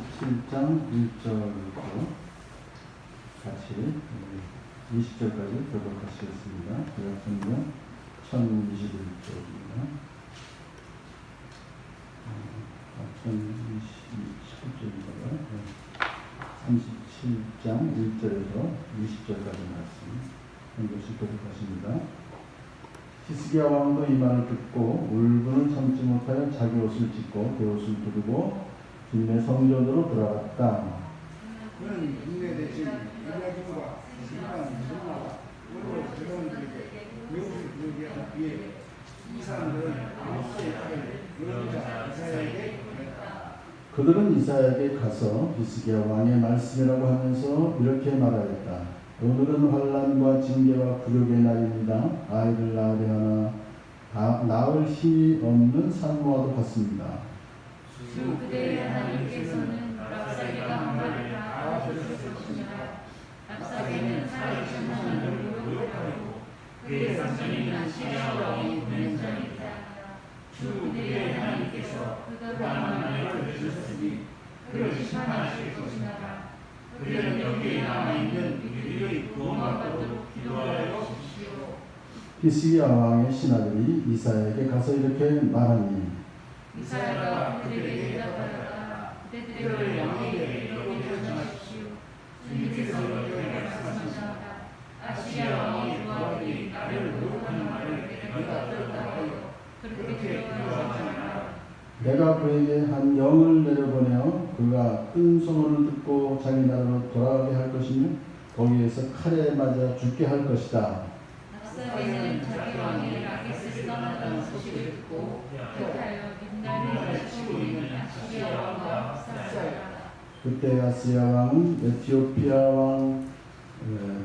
37장 1절부터 같이 20절까지 교독하시겠습니다. 요약성경 1021쪽입니다. 1021쪽인가요? 37장 1절에서 20절까지 말씀 한 것이 교독하십니다. 히스기야 왕도 이 말을 듣고 울분을 참지 못하여 자기 옷을 찢고 베옷을 두르고 주님의 성전으로 들어갔다. 그는 국내 대신 엘리야kim과 시므안 전마가 여러 제사장들에게 베옷을 두르게 한 뒤에 이 사람들은 아모스의 딸을 예언자 이사야에게 보냈다. 그들은 이사야에게 가서 히스기야 왕의 말씀이라고 하면서 이렇게 말하였다. 오늘은 환난과 징계와 굴욕의 날입니다. 아이를 낳으려 하나 낳을 힘이 없는 산모와도 같습니다. 주 그대의 하나님께서는 랍사게가 한 말을 다 들으셨습니다. 랍사게는 살아계신 하나님을 모욕하고 그의 상전인 아시리아 왕이 보낸 자이다. 주 그대의 하나님께서 그가 한 말을 들으셨으니 그를 심판하실 것이다. 그들은 여기에 남아있는 이들의 구원받도록 기도하여 주십시오. 히스기야 왕의 신하들이 이사야에게 가서 이렇게 말하니 이사야가 그들에게 대답하였다. 그들의 왕에게 이렇게 전하십시오. 주님께서 이렇게 말씀하셨다. 아시리아 왕의 부하들이 나를 모욕하는 말을 내가 들었다 하여 그렇게 기도하지 마라. 내가 그에게 한 영을 내려보내어 그가 뜬 소문을 듣고 자기 나라로 돌아가게 할 것이며 거기에서 칼에 맞아 죽게 할 것이다. 랍사게는 자기 왕이 라게스를 떠났다는 소식을 듣고 격하여 민날을 마치고 있는 아시리아 왕과 싸우였다. 그때 아시리아 왕은 에티오피아 왕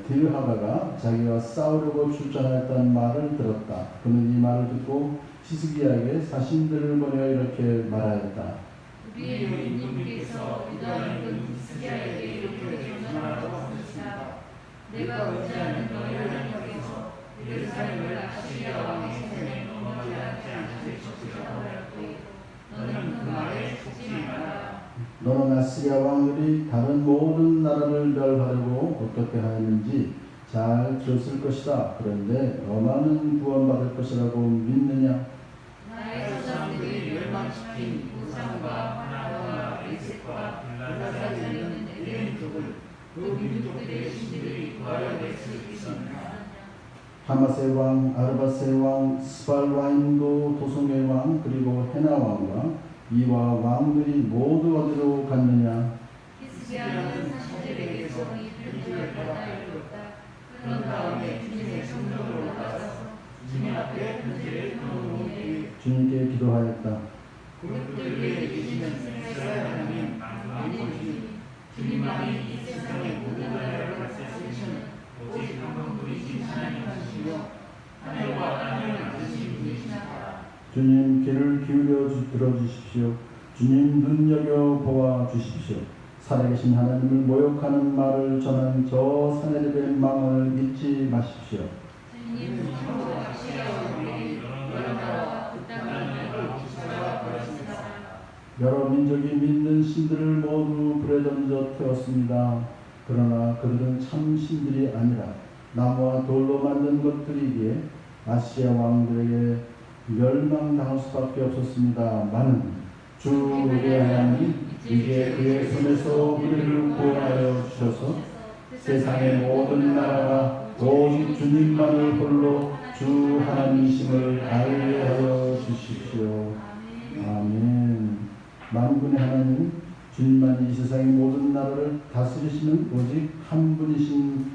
딜하다가 자기와 싸우려고 출전했다는 말을 들었다. 그는 이 말을 듣고 히스기야에게 사신들을 보내어 이렇게 말하였다. 우리의 주님께서 유다인군 히스기야에게 이렇게 전하라고 하셨습니다. 내가 의지하는 너희 하나님께서 예루살렘을 아시리아 왕의 손에 넘어가게 하지 않으실 것이라고 하였고 너는 그 말에 속지 마라. 너는 아시리아 왕들이 다른 모든 나라를 멸하려고 어떻게 하였는지 잘 들었을 것이다. 그런데 너만은 구원받을 것이라고 믿느냐? 나의 조상들이 멸망시킨 우상과 하나와 에색과 빌라사에 있는 에덴족을 그 민족들의 신들이 구하여 낼 수 있었느냐? 하맛의 왕, 아르바스의 왕, 스발 왕도 도송의 왕, 그리고 헤나 왕과 이와 왕들이 모두 어디로 갔느냐? 히스기야는 사신들에게서 이 편지를 받아 읽었다. 그런 다음에 주님의 성전으로 올라가서 주님 앞에 편지를 펴놓으니 주님께 기도하였다. 그것들 위에 계시는 이스라엘 하나님 만군이시니 주님만이 이 세상의 모든 나라를 다스리시는 오직 한 분이신 하나님이시며 하늘과 땅을 만드신 분이시다. 주님 귀를 기울여 들어주십시오. 주님 눈여겨 보아 주십시오. 살아계신 하나님을 모욕하는 말을 전한 저 사내립의 망언을 잊지 마십시오. 주님 참으로 아시리아 왕들이 여러 나라와 그 땅을 멸망시켜 버렸습니다. 여러 민족이 믿는 신들을 모두 불에 던져 태웠습니다. 그러나 그들은 참 신들이 아니라 나무와 돌로 만든 것들이기에 아시아 왕들에게 멸망당할 수밖에 없었습니다. 많은 주 우리의 하나님 이제 그의 손에서 우리를 구원하여 주셔서 세상의 모든 나라가 오직 주님만을 홀로 주 하나님이심을 알게 하여 주십시오. 아멘. 만군의 하나님 주님만이 이 세상의 모든 나라를 다스리시는 오직 한 분이신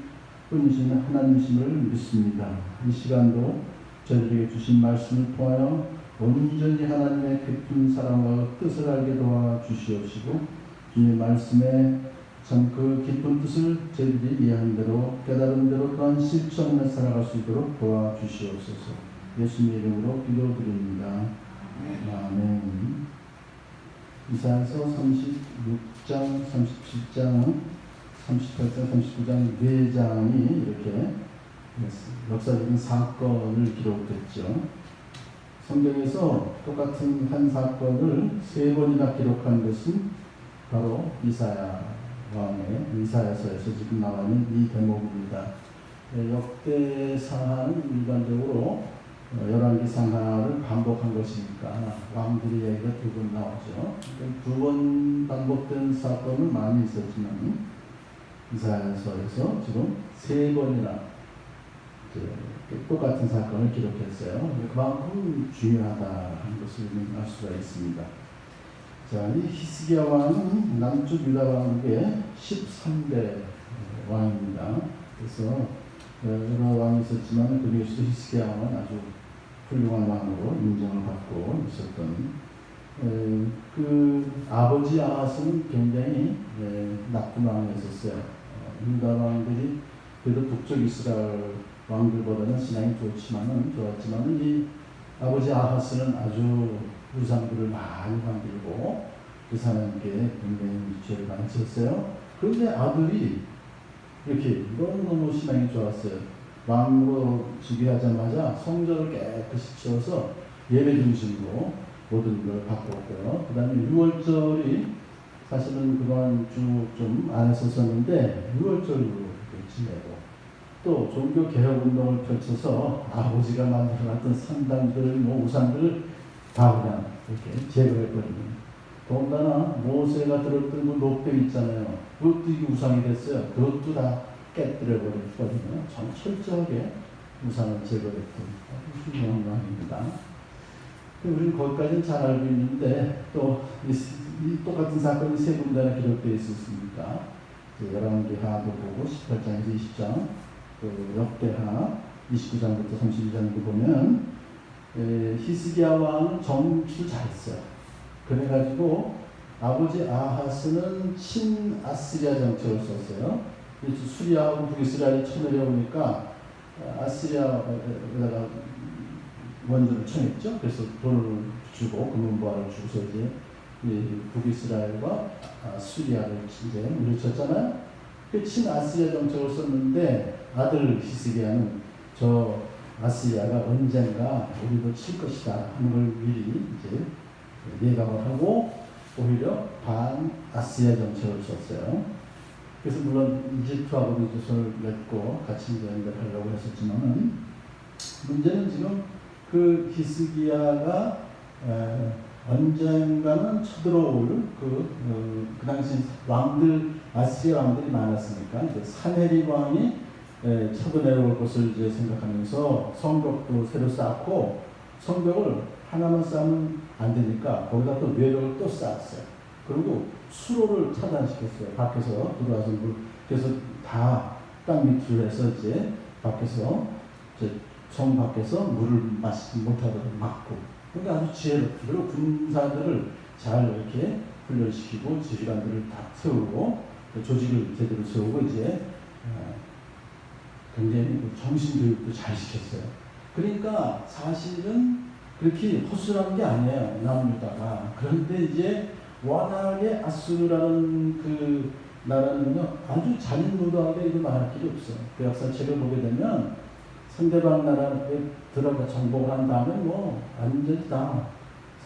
하나님이심을 믿습니다. 이 시간도 저희들에게 주신 말씀을 통하여 온전히 하나님의 깊은 사랑과 뜻을 알게 도와주시옵시고 주님의 말씀에 참 그 깊은 뜻을 저희들이 이해한 대로 깨달은 대로 또한 실천해 살아갈 수 있도록 도와주시옵소서. 예수님의 이름으로 기도드립니다. 아멘. 이사야서 36장, 37장, 38장, 39장 4장이 이렇게 역사적인 사건을 기록했죠. 성경에서 똑같은 한 사건을 3번이나 기록한 것은 바로 이사야 왕의 이사야서에서 지금 나와 있는 이 대목입니다. 역대상하는 일반적으로 열왕기상하를 반복한 것이니까 왕들의 얘기가 두 번 나오죠. 두 번 반복된 사건은 많이 있었지만 이사야서에서 지금 세 번이나 똑같은 사건을 기록했어요. 그만큼 중요하다는 것을 알 수가 있습니다. 자, 이 히스기야 왕은 남쪽 유다 왕국의 13대 왕입니다. 그래서 여러 왕이 있었지만 그 중에서도 히스기야 왕은 아주 훌륭한 왕으로 인정을 받고 있었던 그 아버지 아하스는 굉장히 나쁜 왕이었어요. 유다 왕들이 그래도 북쪽 이스라엘 왕들보다는 신앙이 좋았지만은 이 아버지 아하스는 아주 우상들을 많이 만들고 그 사람에게 굉장히 죄를 많이 지었어요. 그런데 아들이 이렇게 너무너무 신앙이 좋았어요. 왕으로 즉위하자마자 성전을 깨끗이 치워서 예배 중심으로 모든 걸 바꿨고요. 그 다음에 6월절이 사실은 그동안 쭉 좀 안 했었는데 6월절로 지내고 또 종교 개혁 운동을 펼쳐서 아버지가 만들어놨던 산당들, 우상들을 다 그냥 이렇게 제거해버리는. 더군다나 모세가 들었던 그 높배 있잖아요. 그것도 이게 우상이 됐어요. 그것도 다 깨뜨려버리거든요. 참 철저하게 우상을 제거했던 훌륭한 왕입니다. 우리는 거기까지는 잘 알고 있는데 또 이 똑같은 사건이 세 군데나 기록되어 있었습니까? 열왕기하도 보고 18장에서 20장, 또 역대하 29장부터 32장도 보면 히스기야 왕은 정치를 잘했어요. 그래가지고 아버지 아하스는 친아시리아 정책을 썼어요. 수리아하고 북이스라엘이 쳐내려오니까 아시리아에다가 원조를 청했죠. 그래서 돈을 주고 금은보화를 주고서 이제 북이스라엘과 수리아를 이제 물리쳤잖아요. 그 친아시리아 정책을 썼는데 아들 히스기야는 저 아시리아가 언젠가 우리도 칠 것이다 하는 걸 미리 이제 예감을 하고 오히려 반아시리아 정책을 썼어요. 그래서 물론 이집트하고도 손을 맺고 같이 연결하려고 했었지만은 문제는 지금 그 히스기야가 언젠가는 쳐들어올 그 당시 왕들, 아시리아 왕들이 많았으니까 이제 사네립 왕이 쳐내려올 것을 이제 생각하면서 성벽도 새로 쌓고 성벽을 하나만 쌓으면 안 되니까 거기다 또 외벽을 또 쌓았어요. 그리고 수로를 차단시켰어요. 밖에서 들어와서 물, 그래서 다 땅 밑으로 해서 이제 밖에서 성 밖에서 물을 마시지 못하도록 막고. 그러니까 아주 지혜롭고 군사들을 잘 이렇게 훈련시키고 지휘관들을 다 세우고 조직을 제대로 세우고 이제 굉장히 정신교육도 잘 시켰어요. 그러니까 사실은 그렇게 허술한 게 아니에요. 남유다가. 그런데 이제 워낙에 아수르라는 그 나라는요 아주 잔인무도하게 이거 말할 길이 없어요. 그 역사책을 보게 되면 상대방 나라에 들어가 정복을 한 다음에 뭐 완전히 다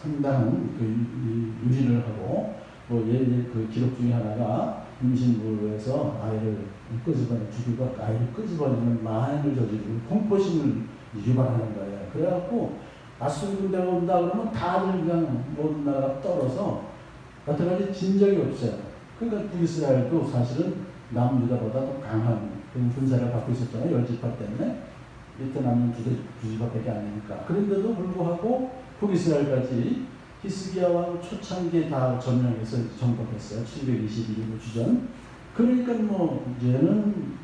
상당한 그 유린을 하고 그 기록 중에 하나가 임신부에서 아이를 죽이고 아이를 끄집어내는 만행을 저지르고 공포심을 유발하는 거예요. 그래갖고 아수르 군대가 온다 그러면 다들 그냥 모든 나라가 떨어서 여태까지 진 적이 없어요. 그러니까 북이스라엘도 사실은 남유다보다 더 강한 군사를 갖고 있었잖아요. 열지파 때문에. 밑에 남는 두 지파밖에 안 되니까. 그런데도 불구하고 북이스라엘까지 히스기야 왕 초창기에 다 점령해서 정복했어요. 721년 주전. 그러니까 뭐 이제는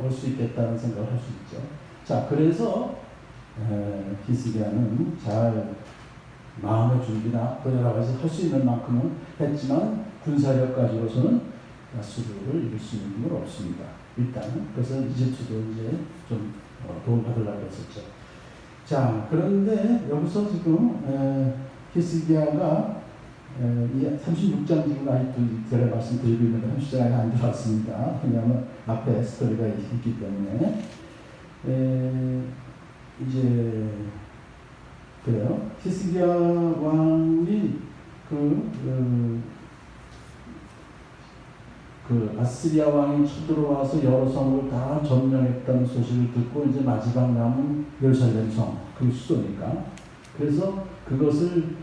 올 수 있겠다는 생각을 할 수 있죠. 자, 그래서 히스기야는 잘 마음의 준비나 여러 가지 할 수 있는 만큼은 했지만 군사력 가지고서는 아수르를 이길 수 있는 건 없습니다. 일단은. 그래서 이집트도 이제 좀 도움받으려고 했었죠. 자, 그런데 여기서 지금 히스기야가 36장 지금 아직도 제가 말씀드리고 있는데 30장이 안 들어왔습니다. 왜냐하면 앞에 스토리가 있기 때문에 이제 그래요. 히스기야 왕이 그 아스리아 왕이 쳐들어와서 여러 성을 다 점령했다는 소식을 듣고 이제 마지막 남은 예루살렘 성, 그 수도니까. 그래서 그것을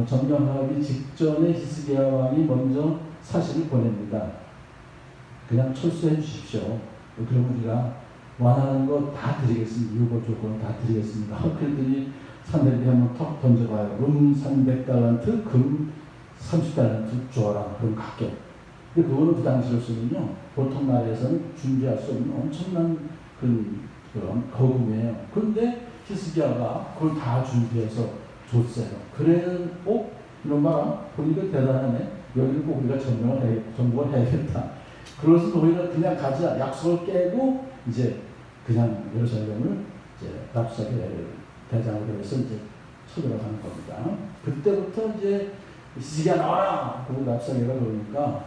점령하기 직전에 히스기야 왕이 먼저 사신을 보냅니다. 그냥 철수해 주십시오. 그럼 우리가 원하는 거 다 드리겠습니다. 요구 조건 다 드리겠습니다. 그랬더니 산들이 한번 턱 던져봐요. 300달란트, 금 30달란트 주어라. 그럼 갈게. 근데 그거는 그 당시로서는요, 보통 나라에서는 준비할 수 없는 엄청난 그런 거금이에요. 그런데 히스기야가 그걸 다 준비해서 줬어요. 그래, 이런 말 보니까 대단하네. 여기는 꼭 우리가 정복을 해야겠다. 그래서 우리가 그냥 가자. 약속을 깨고 이제 그냥 예루살렘을 이제 랍사게 대장으로 해서 이제 쳐들어가는 겁니다. 그때부터 이제 히스기야 나와라! 그리고 랍사게가 그러니까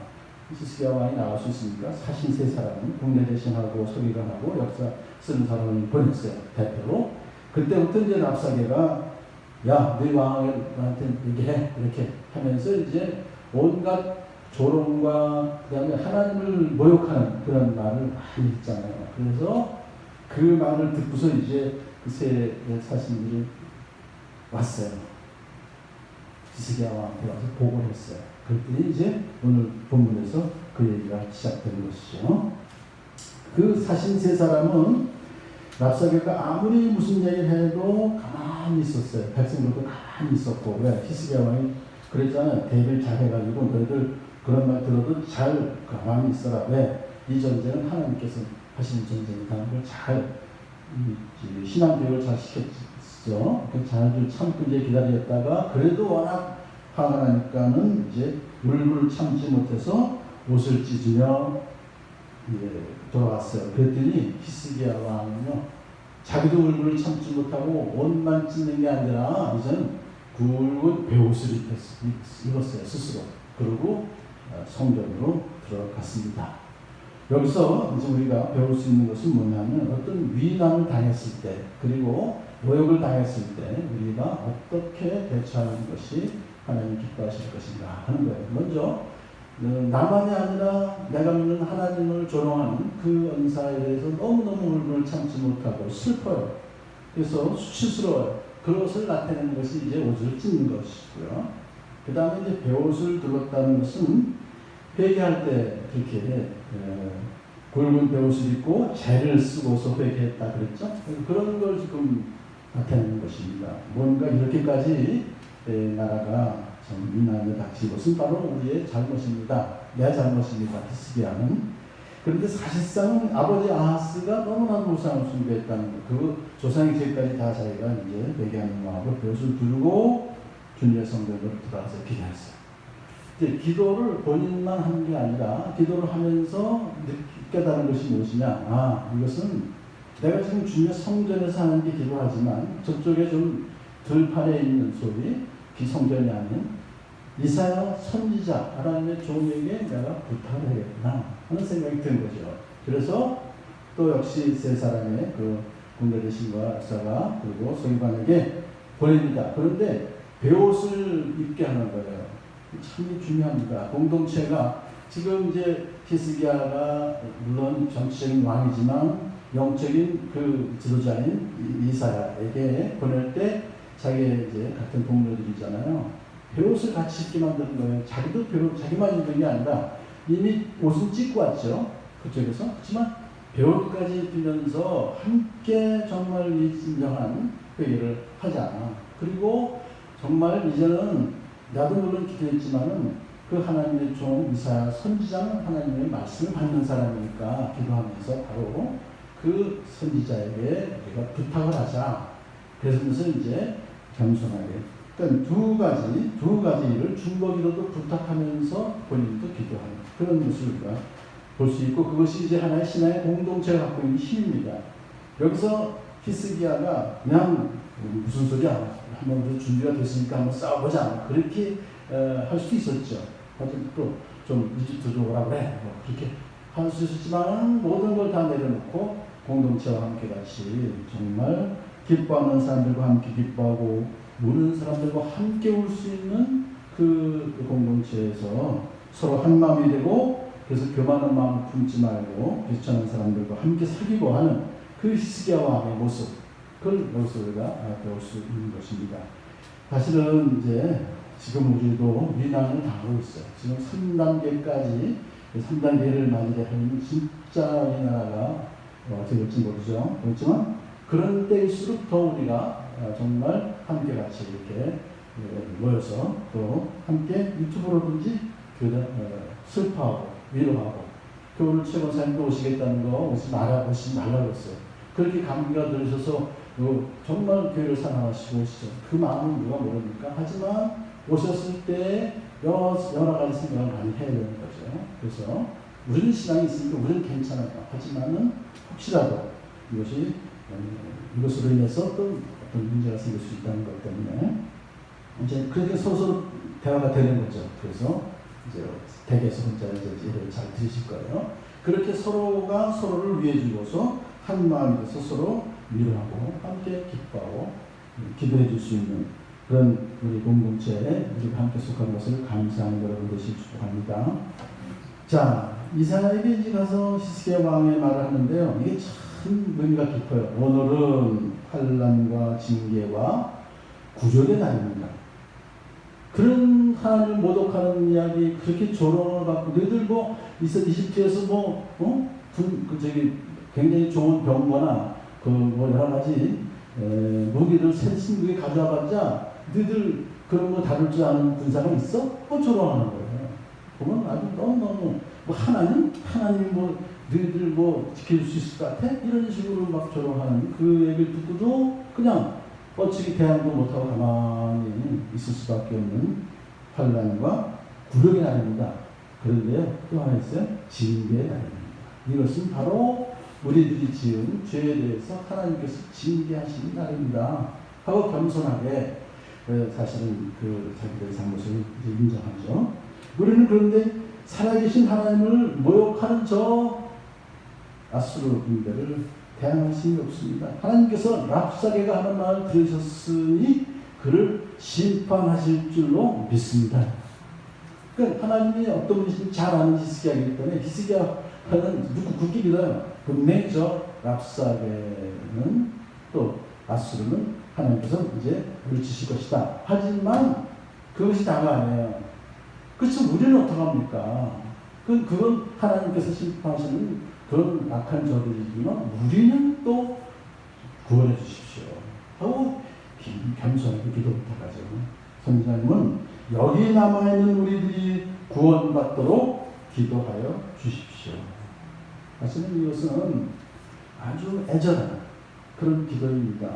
히스기야 왕이 나올 수 있으니까 사신 세 사람은 국내 대신하고 서기관하고 역사 쓰는 사람을 보냈어요. 대표로. 그때부터 이제 랍사게가 야, 너희 왕한테 얘기해. 이렇게 하면서 이제 온갖 조롱과 그 다음에 하나님을 모욕하는 그런 말을 많이 했잖아요. 그래서 그 말을 듣고서 이제 그 세 사신들이 왔어요. 히스기야 왕한테 와서 보고를 했어요. 그랬더니 이제 오늘 본문에서 그 얘기가 시작되는 것이죠. 그 사신 세 사람은 랍사게가 아무리 무슨 얘기를 해도 가만히 있었어요. 백성들도 가만히 있었고. 왜? 히스기야 왕이 그랬잖아요. 대비를 잘해가지고 너희들 그런 말 들어도 잘 가만히 있어라. 왜? 이 전쟁은 하나님께서 하시는 전쟁이라는 걸 잘 신앙교육을 잘 시켰죠. 잘 참고 이제 기다렸다가 그래도 워낙 화가 나니까는 이제 울음을 참지 못해서 옷을 찢으며 돌아왔어요. 그랬더니 히스기야 왕은요, 자기도 울음을 참지 못하고 옷만 찢는 게 아니라 이제는 굵은 베옷을 입었어요. 스스로. 그리고 성전으로 들어갔습니다. 여기서 이제 우리가 배울 수 있는 것은 뭐냐면 어떤 위난을 당했을 때 그리고 모욕을 당했을 때 우리가 어떻게 대처하는 것이 하나님 기뻐하실 것인가 하는 거예요. 먼저 나만이 아니라 내가 믿는 하나님을 조롱하는 그 은사에 대해서 너무너무 울음을 참지 못하고 슬퍼요. 그래서 수치스러워요. 그것을 나타내는 것이 이제 옷을 찢는 것이고요. 그 다음에 이제 베옷을 둘렀다는 것은 회개할 때 그렇게 굵은 베옷을 입고 재를 쓰고서 회개했다 그랬죠. 그런 걸 지금 나타내는 것입니다. 뭔가 이렇게까지 나라가 좀 위난을 닥친 것은 바로 우리의 잘못입니다. 내 잘못입니다. 히스기야는. 그런데 사실상 아버지 아하스가 너무나도 우상을 숭배했다는 것, 그 조상의 죄까지 다 자기가 이제 회개하는 마음으로 베옷을 두르고 주님의 성전으로 들어가서 기도했어요. 이제 기도를 본인만 하는 게 아니라 기도를 하면서 깨달은 것이 무엇이냐? 이것은 내가 지금 주님의 성전에서 하는 게 기도하지만 저쪽에 좀 들판에 있는 소리, 기성전이 아닌 이사야 선지자 하나님의 종에게 내가 부탁을 해야겠구나 하는 생각이 든 거죠. 그래서 또 역시 세 사람의 그 군대 대신과 역사가 그리고 서기관에게 보냅니다. 그런데 베옷을 입게 하는 거예요. 참 중요합니다. 공동체가 지금 이제 히스기야가 물론 정치적인 왕이지만 영적인 그 지도자인 이사야에게 보낼 때 자기의 이제 같은 동료들이잖아요. 베옷을 같이 입게 만드는 거예요. 자기도 자기만 입는 게 아니라 이미 옷은 찢고 왔죠. 그쪽에서. 하지만 베옷까지 입히면서 함께 정말 이 진정한 회개를 하자. 그리고 정말 이제는 나도 물론 기도했지만은 그 하나님의 종 이사야 선지자는 하나님의 말씀을 받는 사람이니까 기도하면서 바로 그 선지자에게 우리가 부탁을 하자. 그래서 이제 겸손하게. 그러니까 두 가지 일을 중보기도도 부탁하면서 본인도 기도하는 그런 모습을 우리가 볼 수 있고 그것이 이제 하나의 신앙의 공동체가 갖고 있는 힘입니다. 여기서 히스기야가 그냥 무슨 소리야? 한번 준비가 됐으니까 한번 싸워보자. 그렇게 할 수도 있었죠. 하여튼 또좀 이집트로 오라 그래. 그렇게 할 수 있었지만 모든 걸 다 내려놓고 공동체와 함께 같이 정말 기뻐하는 사람들과 함께 기뻐하고 우는 사람들과 함께 울 수 있는 그 공동체에서 서로 한 마음이 되고 그래서 교만한 마음을 품지 말고 비천한 사람들과 함께 사귀고 하는 그 히스기야 왕의 모습, 그걸 여기서 우리가 배울 수 있는 것입니다. 사실은 이제 지금 우리도 위난을 당하고 있어요. 지금 3단계까지 3단계를 만약에 하면 진짜 이 나라가 될지 모르죠. 그렇지만 그런 때일수록 더 우리가 정말 함께 같이 이렇게 모여서 또 함께 유튜브로든지 슬퍼하고 위로하고 교훈을 최고사님도 오시겠다는 거 오시 말라고 했어요. 그렇게 감기가 들으셔서 정말 교회를 사랑하시고 오시죠. 그 마음은 누가 모릅니까? 하지만 오셨을 때 여러 가지 생각을 많이 해야 되는 거죠. 그래서 우리는 신앙이 있으니까 우리는 괜찮아요. 하지만은 혹시라도 이것으로 인해서 또 어떤 문제가 생길 수 있다는 것 때문에 이제 그렇게 서로 대화가 되는 거죠. 그래서 이제 댁에서 혼자 이제 예배를 잘 드리실 거예요. 그렇게 서로가 서로를 위해 주고서 한 마음이 돼서 서로 위로하고 함께 기뻐하고 기도해 줄 수 있는 그런 우리 공동체에 우리가 함께 속한 것을 감사하는 여러분 되시길 축복합니다. 자, 이사야에게 이제 가서 히스기야 왕의 말을 하는데요. 이게 참 의미가 깊어요. 오늘은 환난과 징계와 구족의 날입니다. 그런 하나님을 모독하는 이야기 그렇게 조롱을 받고 너희들 이집트에서 굉장히 좋은 병거나 여러 가지 무기를 센신무기 가져와봤자 너희들 그런 거 다룰 줄 아는 군사가 있어? 조롱하는 거예요. 보면 아주 너무너무 하나님이 너희들 지킬 수 있을 것 같아? 이런 식으로 막 조롱하는 그 얘기를 듣고도 그냥 뻗치기 대항도 못하고 가만히 있을 수밖에 없는 환난과 굴욕의 날입니다. 그런데요, 또 하나 있어요. 징계의 날입니다. 이것은 바로 우리들이 지은 죄에 대해서 하나님께서 징계하시는 날입니다. 하고 겸손하게 사실은 자기들의 잘못을 인정하죠. 우리는 그런데 살아계신 하나님을 모욕하는 저 아수르 군대를 대항할 힘이 없습니다. 하나님께서 랍사게가 하는 말을 들으셨으니 그를 심판하실 줄로 믿습니다. 그러니까 하나님이 어떤 분이신지 잘 아는 히스기야이기 때문에 히스기야는 굳게 믿어요. 분명히 저 랍사게는 또 아수르는 하나님께서 이제 물리치실 것이다. 하지만 그것이 다가 아니에요. 그렇죠. 우리는 어떡합니까? 그건 하나님께서 심판하시는 그런 악한 저들이지만 우리는 또 구원해 주십시오 하고 겸손하게 기도 부탁하죠. 선지자님은 여기 남아있는 우리들이 구원받도록 기도하여 주십시오. 사실은 이것은 아주 애절한 그런 기도입니다.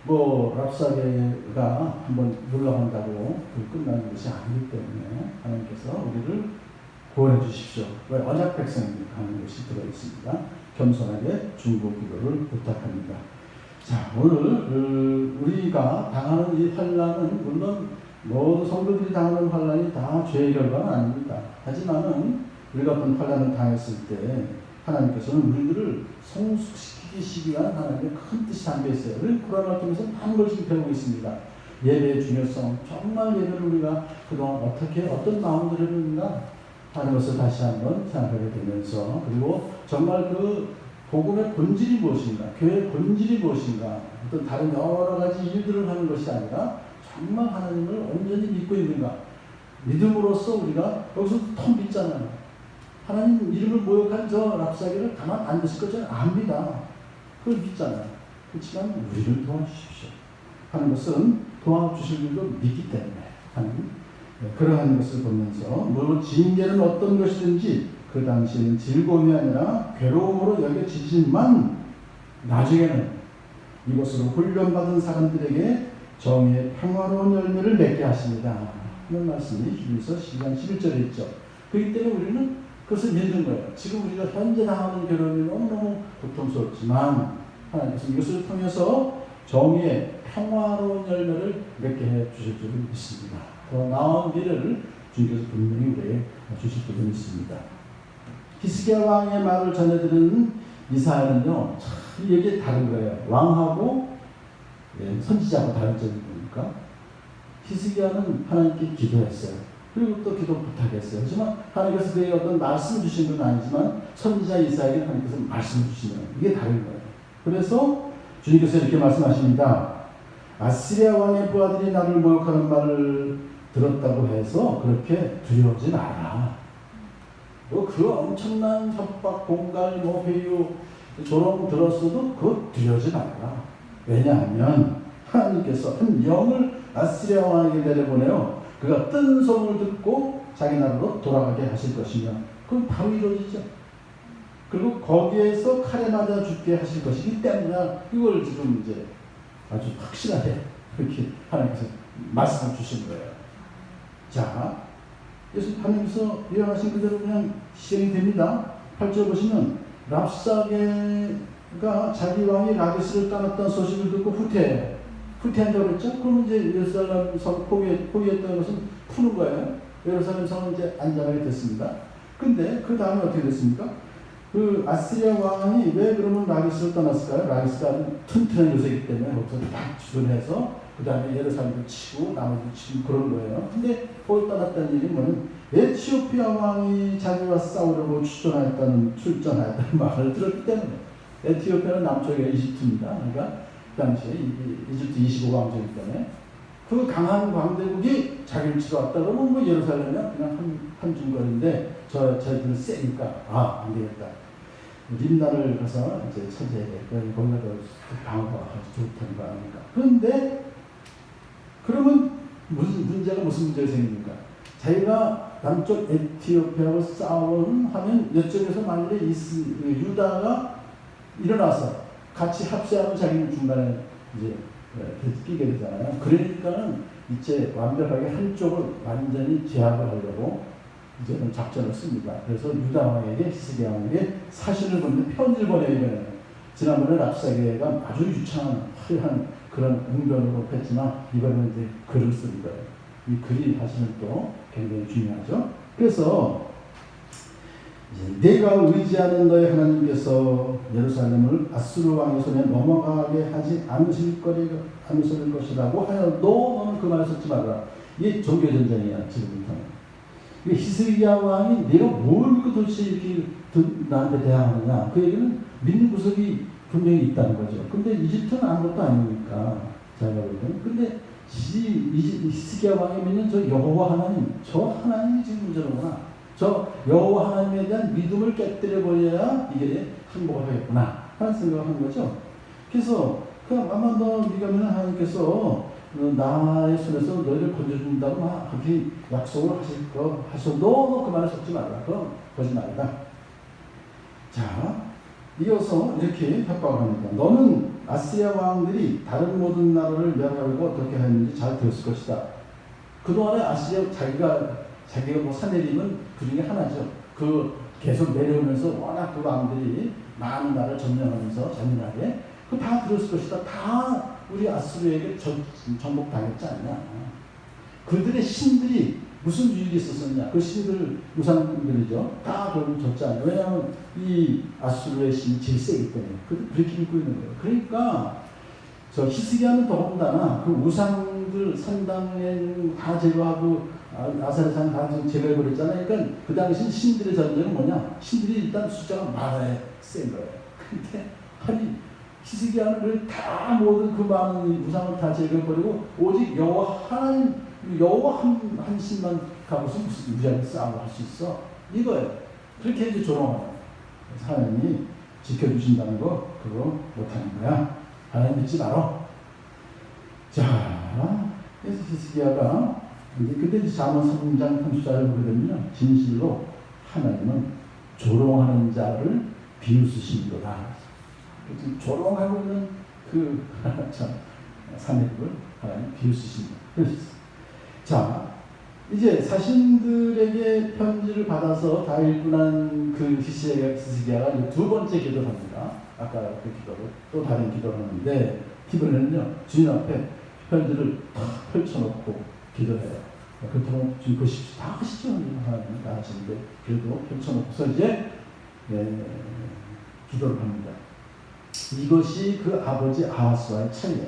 랍사게가 한번 물러간다고 끝나는 것이 아니기 때문에 하나님께서 우리를 구원해 주십시오. 왜? 언약 백성에게 하는 것이 들어있습니다. 겸손하게 중보 기도를 부탁합니다. 자, 오늘 우리가 당하는 이 환난은 물론 모든 성도들이 당하는 환난이 다 죄의 결과는 아닙니다. 하지만은 우리가 어떤 환난을 당했을 때 하나님께서는 우리들을 성숙시키기 위한 하나님의 큰 뜻이 담겨 있어요. 우리 코로나를 통해서 많은 걸 지금 배우고 있습니다. 예배의 중요성, 정말 예배를 우리가 그동안 어떤 마음으로 했는가 하는 것을 다시 한번 생각하게 되면서, 그리고 정말 그 복음의 본질이 무엇인가, 교회의 본질이 무엇인가, 어떤 다른 여러 가지 일들을 하는 것이 아니라 정말 하나님을 온전히 믿고 있는가, 믿음으로써 우리가 여기서 통 믿잖아요. 하나님 이름을 모욕한 저 랍사게를 가만 안 두실 거잖아요. 압니다. 그걸 믿잖아요. 그렇지만 우리를 도와주십시오 하는 것은 도와주실 줄도 믿기 때문에 하는 그러한 것을 보면서, 물론 징계는 어떤 것이든지 그 당시에는 즐거움이 아니라 괴로움으로 여겨지지만 나중에는 이것으로 훈련받은 사람들에게 정의의 평화로운 열매를 맺게 하십니다. 이런 말씀이 히브리서 12장 11절에 있죠. 그렇기 때문에 우리는 그것을 믿는 거예요. 지금 우리가 현재 당하는 괴로움이 너무너무 고통스럽지만 하나님께서 이것을 통해서 정의의 평화로운 열매를 맺게 해 주실 줄 믿습니다. 더 나은 미래를 주님께서 분명히 우리에게 주실 줄 믿습니다. 히스기야 왕의 말을 전해드리는 이사야는요, 참 이게 다른 거예요. 왕하고 선지자하고 다른 점이 뭡니까? 히스기야는 하나님께 기도했어요. 그리고 또 기도 부탁했어요. 하지만 하나님께서 그에게 어떤 말씀 주신 건 아니지만 선지자 이사에게 하나님께서 말씀을 주시는 거예요. 이게 다른 거예요. 그래서 주님께서 이렇게 말씀하십니다. 아시리아 왕의 부하들이 나를 모욕하는 말을 들었다고 해서 그렇게 두려워하지 마라. 그 엄청난 협박, 공갈, 회유, 조롱 들었어도 그거 두려워하지 말라. 왜냐하면 하나님께서 한 영을 아시리아 왕에게 내려보내요. 그가 뜬 소문을 듣고 자기 나라로 돌아가게 하실 것이며 그건 바로 이루어지죠. 그리고 거기에서 칼에 맞아 죽게 하실 것이기 때문에 이걸 지금 이제 아주 확실하게 그렇게 하나님께서 말씀을 주신 거예요. 자, 그래서 하나님께서 예언하신 그대로 그냥 시행이 됩니다. 8절 보시면 랍사게가 자기 왕이 라기스를 떠났다는 소식을 듣고 후퇴한다고 그랬죠? 그러면 이제 예루살렘 성 포기했다는 것은 푸는 거예요. 예루살렘 성은 이제 안전하게 됐습니다. 근데 그 다음에 어떻게 됐습니까? 그 아시리아 왕이 왜 그러면 라기스를 떠났을까요? 라기스가 아주 튼튼한 요새이기 때문에 거기서 딱 주둔해서 그 다음에 예루살렘을 치고 나머지 치고 그런 거예요. 근데 거기 떠났다는 얘기는 뭐냐면 에티오피아 왕이 자기와 싸우려고 출전하였다는 말을 들었기 때문에 에티오피아는 남쪽에 이집트입니다. 그러니까 그 당시에 이집트 25왕조이기 때문에 그 강한 광대국이 자기를 치러 왔다 그러면 뭐 예루살렘이야 그냥 한 중거리인데 저희들은 세니까 안 되겠다. 림나를 가서 이제 차지해야 돼. 거기가 더 방어가 좋다는 거 아닙니까? 그런데 그러면 무슨 문제가 생깁니까? 자기가 남쪽 에티오피아하고 싸움하면 이쪽에서 만약에 유다가 일어나서 같이 합세하면 자기는 중간에 이제 끼게 되잖아요. 그러니까는 이제 완벽하게 한쪽을 완전히 제압을 하려고 이제는 작전을 씁니다. 그래서 유다 왕에게 히스기야 왕에게 사신을 보내는 편지를 보내게 되는 지난번에 랍사게가 아주 유창한 화려한 그런 응변으로 했지만 이번에는 이제 글을 쓰는 거예요. 이 글이 사실은 또 굉장히 중요하죠. 그래서 내가 의지하는 너의 하나님께서 예루살렘을 아수르 왕의 손에 넘어가게 하지 않으실 것이라고 하여도 너는 그 말을 듣지 말라. 이게 종교전쟁이야 지금부터는. 히스기야 왕이 내가 뭘 믿고 도대체 이렇게 나한테 대항하느냐. 그 얘기는 믿는 구석이 분명히 있다는 거죠. 근데 이집트는 아무것도 아니니까 자기가 보면. 근데 히스기야 왕이 믿는 저 여호와 하나님, 저 하나님이 지금 문제로구나. 저 여호와 하나님에 대한 믿음을 깨뜨려 버려야 이게 행복을 하겠구나 하는 생각을 한 거죠. 그래서 아마 네가 믿는 하나님께서 나의 손에서 너희를 건져준다고 막 그렇게 약속을 하셔도 너 그 말을 섞지 말라. 그건 거짓말이다. 자, 이어서 이렇게 협박을 합니다. 너는 아시리아 왕들이 다른 모든 나라를 멸하려고 어떻게 했는지 잘 들었을 것이다. 그동안에 아시리아 자기가 뭐 사내림은 그 중에 하나죠. 그 계속 내려오면서 워낙 그 왕들이 많은 나라를 점령하면서 잔인하게 그 다 들었을 것이다. 다 우리 아수르에게 정복당했지 않냐. 그들의 신들이 무슨 유익이 있었느냐. 그 신들 우상들이죠. 다 결국 졌지 않냐. 왜냐하면 이 아수르의 신이 제일 세기 때문에 그렇게 믿고 있는 거예요. 그러니까 저 히스기야는 더군다나 그 우상들 산당에 다 제거하고 아사르산 다 제거해버렸잖아요. 그러니까 그 당시 신들의 전쟁은 뭐냐? 신들이 일단 숫자가 많아야 센 거예요. 근데 아니 히스기야는 다 모든 그 많은 우상을 다 제거해버리고 오직 여호와 하나님, 여호와 한 신만 가고서 무슨 무지하게 싸움을 할 수 있어? 이거예요. 그렇게 이제 조롱하는 거예요. 하나님이 지켜주신다는 거 그거 못하는 거야. 하나님 믿지 마라. 자, 그래서 히스기야가 근데 이제 잠언 3장 30절을 보게 되면요, 진실로 하나님은 조롱하는 자를 비웃으시는도다. 조롱하고 있는 그 사내들을 하나님 비웃으십니다. 자, 이제 자신들에게 편지를 받아서 다 읽고 난 그 히스기야가 두 번째 기도를 합니다. 아까 그 기도를 또 다른 기도를 하는데 이번에는요 주님 앞에 편지를 탁 펼쳐놓고 기도해요. 그렇다면 지금 보십시오. 다 하시죠. 하나님 다 하시는데 그래도 펼쳐놓고서 이제 기도를 합니다. 이것이 그 아버지 아하스와의 차이예요.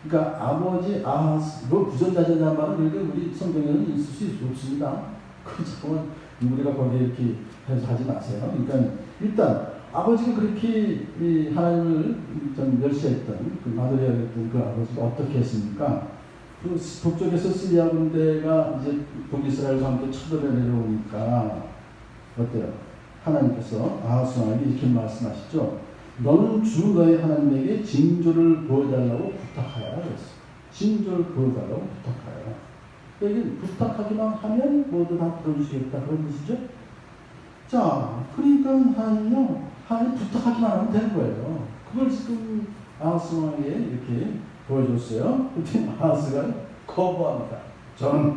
그러니까 아버지 아하스, 뭐 부전자제라는 말은 그렇게 우리 성경에는 있을 수 없습니다. 그 잠깐만 우리가 거기에 이렇게 해서 하지 마세요. 그러니까 일단 아버지가 그렇게 이 하나님을 좀 멸시했던 그 마도리아였던 그 아버지가 어떻게 했습니까? 그 북쪽에서 시리아 군대가 이제 북이스라엘과 함께 쳐들어 내려오니까 어때요? 하나님께서 아하스 왕에게 이렇게 말씀하시죠. 너는 주 너의 하나님에게 징조를 보여달라고 부탁하여라 그랬어. 징조를 보여달라고 부탁하여라. 여기 부탁하기만 하면 모두 다 들어주시겠다 그런 뜻이죠. 자, 그러니까 하나님 부탁하기만 하면 되는 거예요. 그걸 지금 아하스 왕에게 이렇게 보여줬어요. 그때 아하스가 거부합니다. 저는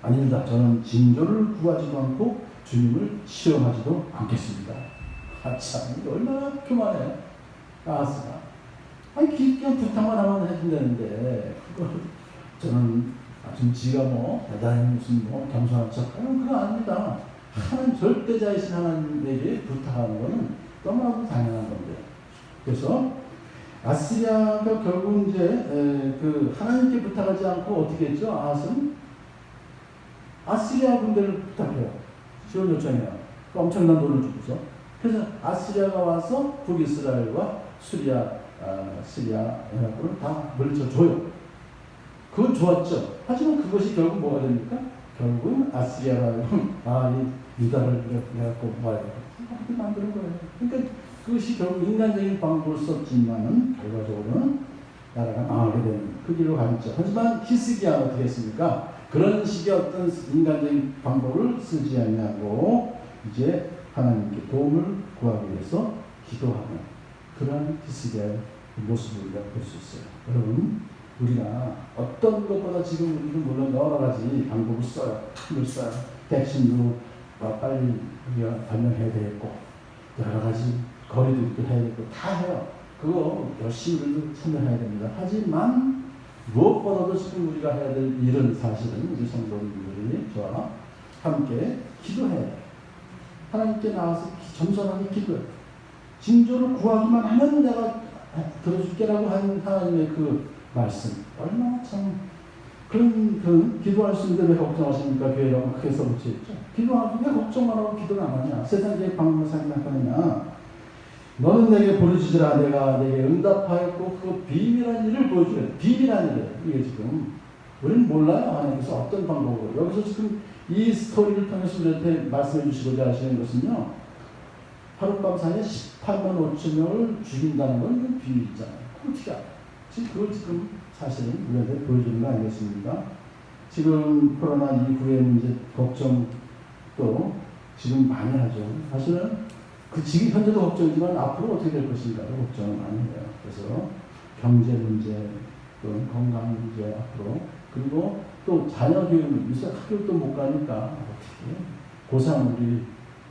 아닙니다. 저는 징조를 구하지도 않고 주님을 시험하지도 않겠습니다. 참, 얼마나 교만해, 아하스가. 아니, 그냥 부탁만 하면 해준다는데, 그걸 저는 지금 지가 뭐, 대단히 무슨 뭐, 겸손한 척, 그건 아닙니다. 하나님, 절대자이신 하나님에게 부탁하는 거는 너무나도 당연한 건데. 그래서, 아시리아가 결국 이제, 그, 하나님께 부탁하지 않고 어떻게 했죠? 아하스는? 아시리아 군대를 부탁해요. 지원 요청해요. 엄청난 돈을 주고서. 그래서 아시리아가 와서 북이스라엘과 시리아 연합군을 다 물리쳐줘요. 그건 좋았죠. 하지만 그것이 결국 뭐가 됩니까? 결국은 아시리아가 이 유다를 해갖고 뭐야 그렇게 만드는 거예요. 그러니까 그것이 결국 인간적인 방법을 썼지만은 결과적으로는 나라가 망하게 되는 그 길로 갔죠. 하지만 히스기야는 어떻게 했습니까? 그런 식의 어떤 인간적인 방법을 쓰지 아니하고 이제 하나님께 도움을 구하기 위해서 기도하는 그런 히스기야의 모습을 우리가 볼 수 있어요. 여러분, 우리가 어떤 것보다 지금 우리는 물론 여러 가지 방법을 써요. 힘을 써요. 백신도 빨리 우리가 발명해야 되겠고 여러 가지 거리도 있고 해야 되고 다 해요. 그거 열심히 우리도 참여해야 됩니다. 하지만 무엇보다도 지금 우리가 해야 될 일은 사실은 우리 성도님들이 저와 함께 기도해야 돼요. 하나님께 나와서 겸손하게 기도해. 징조를 구하기만 하면 내가 들어줄게라고 하는 하나님의 그 말씀. 얼마나 참 그런 기도할 수 있는데 왜 걱정하십니까? 교회라고 크게 써붙여있죠. 기도하고 왜 걱정만 하고 기도를 안 하냐? 세상에 방법을 생각하느냐? 너는 내게 부르짖으라 내가 내게 응답하였고 그 비밀한 일을 보여주래. 비밀한 일이에요. 이게 지금 우리는 몰라요. 하나님께서 어떤 방법으로. 여기서 지금 이 스토리를 통해서 우리한테 말씀해 주시고자 하시는 것은요. 하룻밤 사이에 18만 5천 명을 죽인다는 건 비밀이잖아요. 어떻게 알아요? 그걸 지금 사실은 우리한테 보여주는 거 아니겠습니까? 지금 코로나 이후에 이제 걱정도 지금 많이 하죠. 사실은 그 지금 현재도 걱정이지만 앞으로 어떻게 될 것인가를 걱정을 많이 해요. 그래서 경제 문제, 또 건강 문제 앞으로 그리고 또 자녀 교육 요새 학교도 못 가니까 어떻게 고3 우리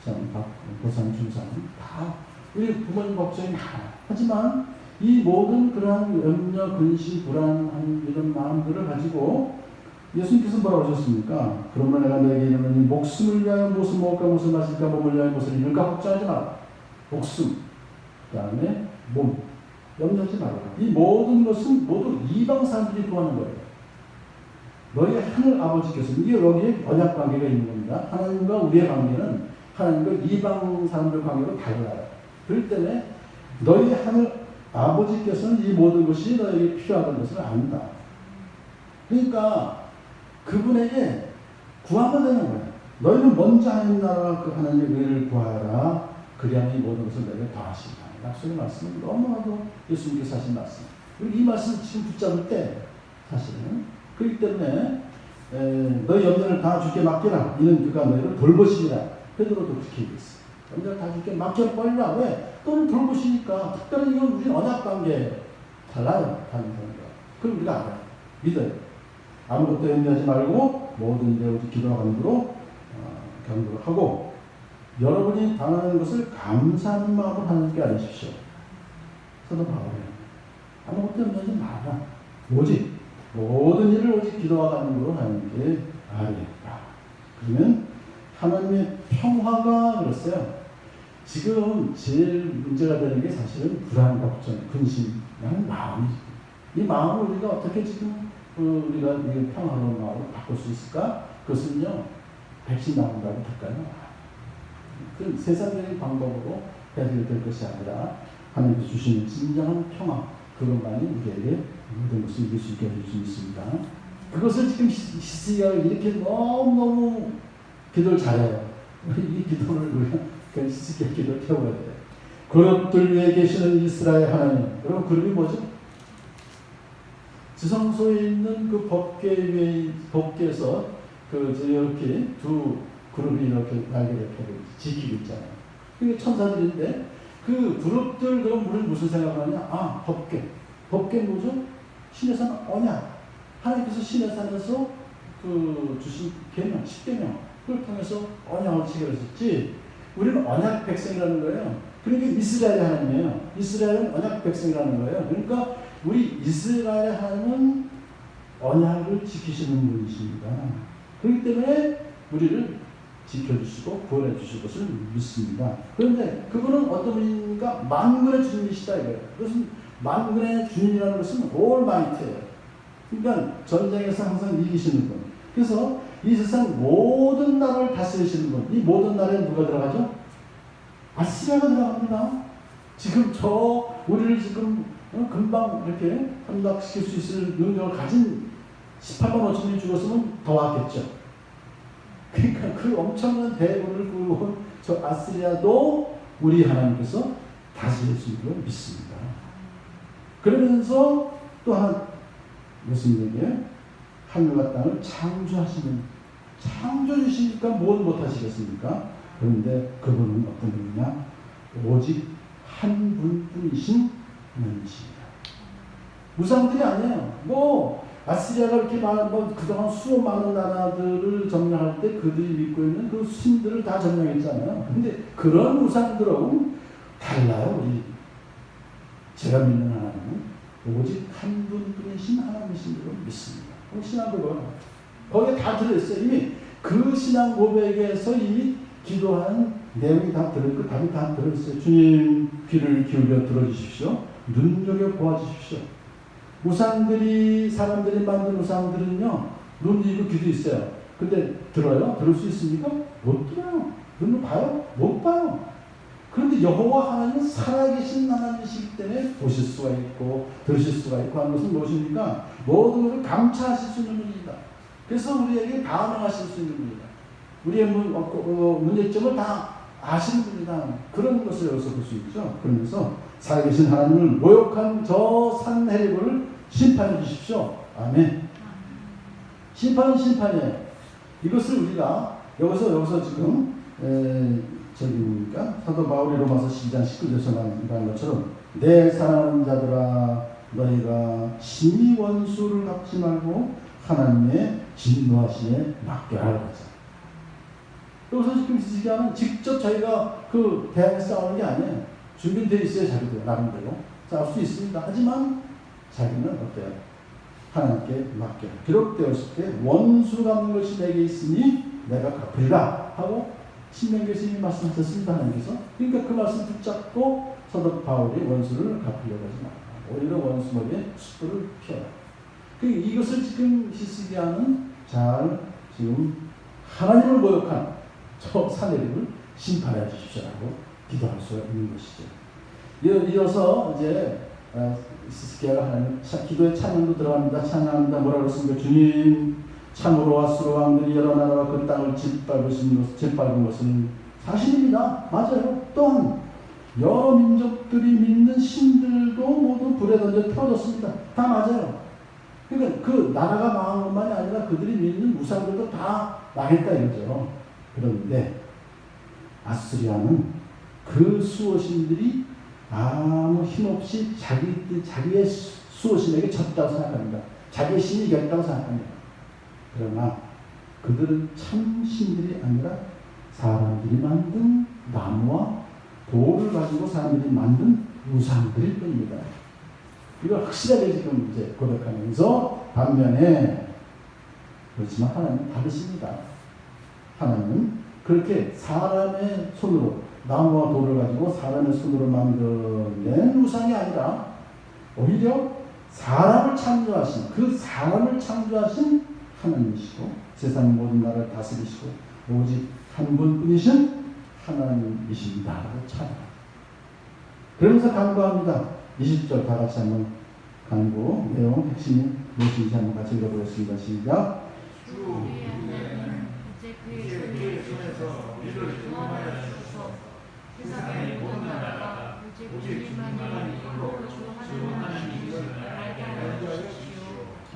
고3 중3 다 우리 부모님 걱정이 많아요. 하지만 이 모든 그러한 염려, 근심, 불안한 이런 마음들을 가지고 예수님께서 뭐라고 하셨습니까? 그러면 내가 너에게 이르노니 목숨을 위하여 무엇을 먹을까 무엇을 마실까 몸을 위하여 무엇을 입을까 걱정하지 마라. 목숨, 그 다음에 몸, 염려하지 마라. 이 모든 것은 모두 이방 사람들이 구하는 거예요. 너희 하늘 아버지께서 이게 여기에 언약 관계가 있는 겁니다. 하나님과 우리의 관계는 하나님과 이방 사람들 관계로 달라요. 그렇기 때문에 너희 하늘 아버지께서는 이 모든 것이 너에게 필요하다는 것을 안다. 그러니까 그분에게 구하면 되는 거예요. 너희는 먼저 하나님 나라와 그 하나님의 의를 구하라. 그리하면 이 모든 것을 너에게 더하신다. 약속의 말씀은 너무나도 예수님께서 하신 말씀. 이 말씀을 지금 붙잡을 때 사실은 그렇기 때문에 너희 염려를 다 주께 맡겨라. 이는 그가 너희를 돌보시리라. 베드로도 그렇게 얘기했어요. 염려를 다 주께 맡겨 버리라. 왜? 너는 돌보시니까. 특별히 이건 우리는 언약관계예요. 달라요. 다른 사람과. 그럼 우리가 알아요. 믿어요. 아무것도 염려하지 말고 모든 일에 오직 기도와 간구로 경고를 하고 여러분이 당하는 것을 감사하는 마음으로 하나님께 알리십시오. 사도 바울이에요. 아무것도 염려하지 마라. 오직 모든 일을 오직 기도와 간구로 하나님께 알리라. 그러면 하나님의 평화가 그랬어요. 지금 제일 문제가 되는 게 사실은 불안, 걱정, 근심이라는 마음이죠. 이 마음을 우리가 어떻게 지금 우리가 이 평화로운 마음을 바꿀 수 있을까? 그것은요, 백신 나온다고 될까요? 그 세상적인 방법으로 해결될 것이 아니라 하나님께서 주시는 진정한 평화, 그것만이 우리에게 모든 것을 이길 수 있게 해줄 수 있습니다. 그것을 지금 히스기야가 이렇게 너무너무 기도를 잘해요. 이 기도를 우리가 히스기야 기도를 태워야 돼요. 그룹들 위에 계시는 이스라엘 하나님. 여러분, 그룹이 뭐죠? 지성소에 있는 그 법궤에서 이렇게 두 그룹이 이렇게 날개를 펴고 지키고 있잖아요. 그게 천사들인데 그 그룹들 그럼 우리는 무슨 생각을 하냐? 아, 법궤. 법궤 뭐죠? 신의 산 언약. 하나님께서 신의 산에서 주신 계명, 10계명 그걸 통해서 언약을 체결하셨지. 우리는 언약 백성이라는 거예요. 그러니까 이스라엘 하나님이에요. 이스라엘은 언약 백성이라는 거예요. 그러니까 우리 이스라엘 하나님은 언약을 지키시는 분이십니다. 그렇기 때문에 우리를 지켜주시고 구원해 주실 것을 믿습니다. 그런데 그분은 어떤 분입니까? 만군의 주님이시다 이거예요. 그것은 만군의 주님이라는 것은 올마이트예요. 그러니까 전쟁에서 항상 이기시는 분. 그래서 이 세상 모든 나라를 다스리시는 분. 이 모든 나라에 누가 들어가죠? 아시리아가 들어갑니다. 지금 우리를 지금 금방 이렇게 함락시킬 수 있을 능력을 가진 18만 5천이 죽었으면 더 왔겠죠. 그러니까 그 엄청난 대군을 꾸고 저 아시리아도 우리 하나님께서 다스릴 수 있도록 믿습니다. 그러면서 또한 무슨 얘기예요? 하늘과 땅을 창조하시는, 창조주시니까 뭘 못하시겠습니까? 그런데 그분은 어떤 분이냐? 오직 한 분뿐이신 하나님이십니다. 우상들이 아니에요. 아시리아가 이렇게 그동안 수많은 많은 나라들을 점령할 때 그들이 믿고 있는 그 신들을 다 점령했잖아요. 근데 그런 우상들하고는 달라요. 제가 믿는 하나님은 오직 한 분뿐이신 하나님이신 줄 믿습니다. 신앙고백 거기에 다 들어있어요. 이미 그 신앙 고백에서 이미 기도한 내용이 다 들어있고 답이 다 들어있어요. 주님 귀를 기울여 들어주십시오. 눈여겨 보아주십시오. 사람들이 만든 우상들은요, 눈도 있고 귀도 있어요. 근데 들어요? 들을 수 있습니까? 못 들어요. 눈으로 봐요? 못 봐요. 그런데 여호와 하나님은 살아계신 하나님이시기 때문에 보실 수가 있고 들으실 수가 있고 하는 것은 무엇입니까? 모든 것을 감찰하실 수 있는 분입니다. 그래서 우리에게 반응하실 수 있는 분입니다. 우리의 문제점을 다 아시는 분이다. 그런 것을 여기서 볼 수 있죠. 그러면서 살아계신 하나님을 모욕한 저 산헤립을 심판해 주십시오. 아멘. 심판은 심판이에요. 이것을 우리가 여기서 지금 사도 바울이 로마서 12장 19절에서 말한 것처럼 내 사랑하는 자들아 너희가 심히 원수를 갚지 말고 하나님의 진노하심에 맡겨라 그러죠. 여기서 지금 히스기야는 직접 자기가 대항에 싸우는 게 아니에요. 준비되어 있어요. 자기도 나름대로 싸울 수 있습니다. 하지만 자기는 어때요? 하나님께 맡겨라. 기록되었을 때 원수 갚는 것이 내게 있으니 내가 갚으리라 하고 신명기에서 이미 말씀하셨습니다. 하나님께서. 그러니까 그 말씀 붙잡고 사도 바울이 원수를 갚으려고 하지 말라. 오히려 원수 머리에 숯불을 피워라. 이것을 지금 히스기야는 잘 지금 하나님을 모욕한 저 산헤립을 심판해 주십시오라고 기도할 수가 있는 것이죠. 이어서 이제 히스기야가 하나님 기도에 찬양도 들어갑니다. 찬양합니다. 뭐라고 했습니까? 주님 참으로 아수르 왕들이 여러 나라와 그 땅을 짓밟은 것은 사실입니다. 맞아요. 또한 여러 민족들이 믿는 신들도 모두 불에 던져 태워졌습니다. 다 맞아요. 그러니까 그 나라가 망한 것만이 아니라 그들이 믿는 우상들도 다 망했다 이거죠. 그런데 아수리아는 그 수호신들이 아무 힘없이 자기의 수호신에게 졌다고 생각합니다. 자기의 신이 이겼다고 생각합니다. 그러나 그들은 참 신들이 아니라 사람들이 만든 나무와 돌을 가지고 사람들이 만든 우상들일 뿐입니다. 이걸 확실하게 지금 이제 고백하면서 반면에 그렇지만 하나님은 다르십니다. 하나님은 그렇게 사람의 손으로 나무와 돌을 가지고 사람의 손으로 만들어낸 우상이 아니라 오히려 사람을 창조하신 그 사람을 창조하신 하나님이시고 세상 모든 나라를 다스리시고 오직 한 분뿐이신 하나님이십니다. 참. 그러면서 간구합니다. 20절 다 같이 한번 간구 내용 핵심이 무엇인지 한번 같이 읽어보겠습니다. 시작. 주 우리는 이제 그의 손에서 우리를 구원하여 주소서. 세상의 모든 나라가 오직 주님만이 홀로 주 하나님이심을 알게 하여 주십시오.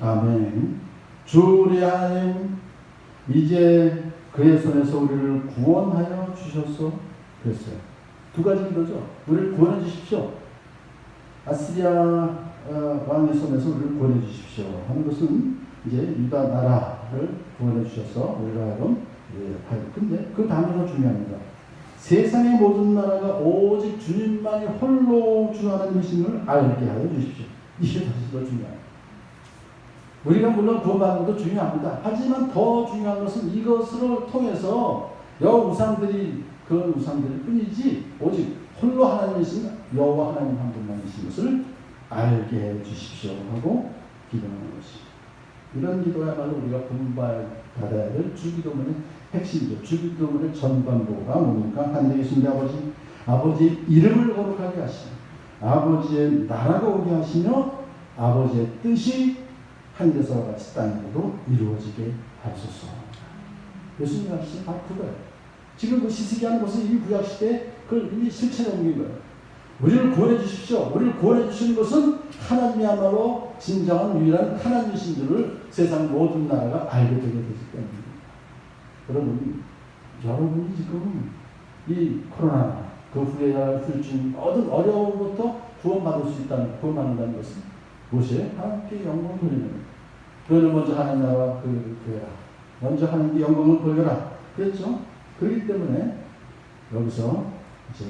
아멘. 주 우리 하나님 이제 그의 손에서 우리를 구원하여 주셔서 그랬어요. 두 가지 기도죠. 우리를 구원해 주십시오. 아시리아 왕의 손에서 우리를 구원해 주십시오 하는 것은 이제 유다 나라를 구원해 주셔서 우리가 하여금 근데 그 다음에도 중요합니다. 세상의 모든 나라가 오직 주님만이 홀로 주 하나님이심을 알게 하여 주십시오. 이게 다시 더 중요합니다. 우리가 물론 구원받는 것도 중요합니다. 하지만 더 중요한 것은 이것을 통해서 우상들이 그런 우상들일 뿐이지 오직 홀로 하나님이신 여호와 하나님 한 분만이신 것을 알게 해 주십시오 하고 기도하는 것이 이런 기도야말로 우리가 분발받아야 될 주기도문의 핵심이죠. 주기도문의 전반부가 뭡니까? 하늘에 계신 아버지 이름을 거룩하게 하시며 아버지의 나라가 오게 하시며 아버지의 뜻이 하늘에서와 같이 땅에서도 이루어지게 하소서. 예수님 말씀 그거예요. 지금 그 시스기하는 것은 이미 구약시대에 그걸 이미 실체로 옮긴 거예요. 우리를 구원해 주십시오. 우리를 구원해 주시는 것은 하나님이야말로 진정한 유일한 하나님이신 줄을 세상 모든 나라가 알게 되게 되기 때문입니다. 여러분이 지금 이 코로나 그 후에 할수있는 모든 어려움부터 구원받을 수 있다는 구원받는다는 것은 무엇이에요? 하나님께 영광을 돌리는 거예요. 너는 먼저 하나님 나라와 그 교회라. 먼저 하나님께 영광을 돌려라. 그렇죠? 그렇기 때문에 여기서 이제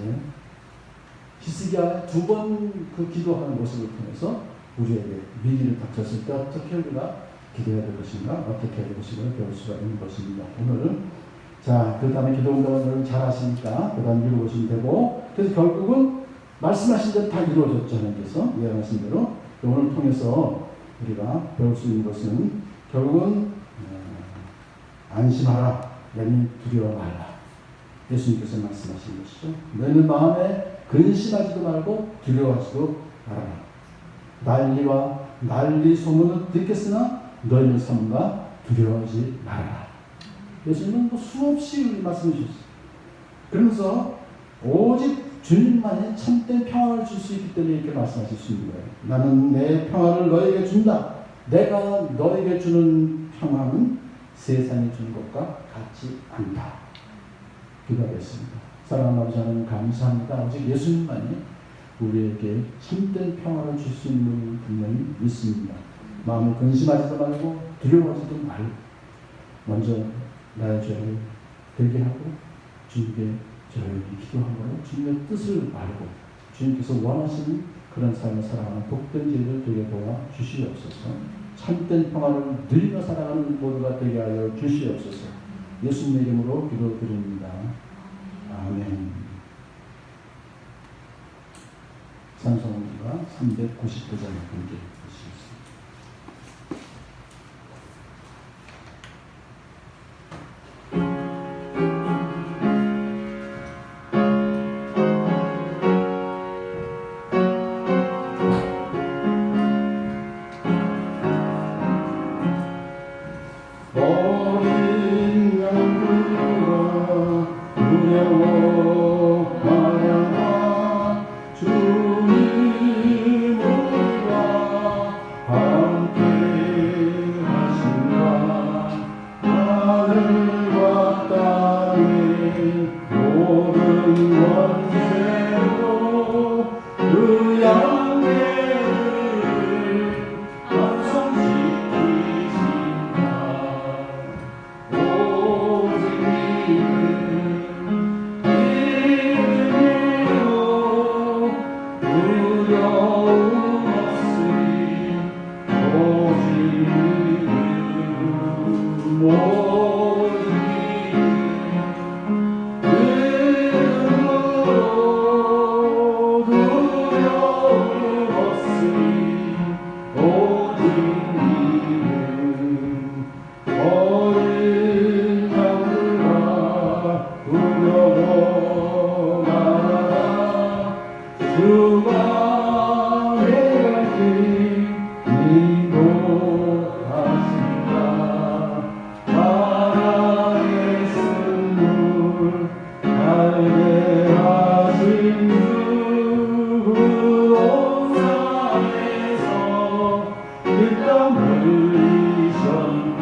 히스기야의 두 번 그 기도하는 모습을 통해서 우리에게 위기를 닥쳤을 때 어떻게 우리가 기도해야 될 것인가, 어떻게 해야 될 것인가 배울 수가 있는 것입니다. 오늘은 자, 그 다음에 기도 응답을 잘 아시니까 그 다음에 읽어보시면 되고, 그래서 결국은 말씀하신 대로 다 이루어졌죠. 하나님께서 예언하신 대로. 오늘 통해서 우리가 배울 수 있는 것은 결국은 안심하라, 너는 두려워 말라. 예수님께서 말씀하신 것이죠. 너는 마음에 근심하지도 말고 두려워하지도 말아라. 난리와 난리 소문을 듣겠으나 너희는 삼가 두려워하지 말아라. 예수님은 수없이 우리 말씀해 주셨어요. 그러면서 오직 주님만이 참된 평안을 줄 수 있기 때문에 이렇게 말씀하실 수 있는 거예요. 나는 내 평안을 너에게 준다. 내가 너에게 주는 평안은 세상이 주는 것과 같지 않다. 기도하겠습니다. 사랑하는 아버지 하나님 감사합니다. 오직 예수님만이 우리에게 참된 평안을 줄 수 있는 분명히 믿습니다. 마음을 근심하지도 말고 두려워하지도 말고 먼저 나의 죄를 들게 하고 주님께 저희를 기도함으로 주님의 뜻을 알고 주님께서 원하시는 그런 삶을 살아가는 복된 죄를 되게 도와 주시옵소서. 참된 평안을 누리며 살아가는 모두가 되게 하여 주시옵소서. 예수님의 이름으로 기도드립니다. 아멘. 찬송가 399장 함께 보시겠습니다. 주님 우리와 예배하신 주 산에서 그 땀 흘리셨네.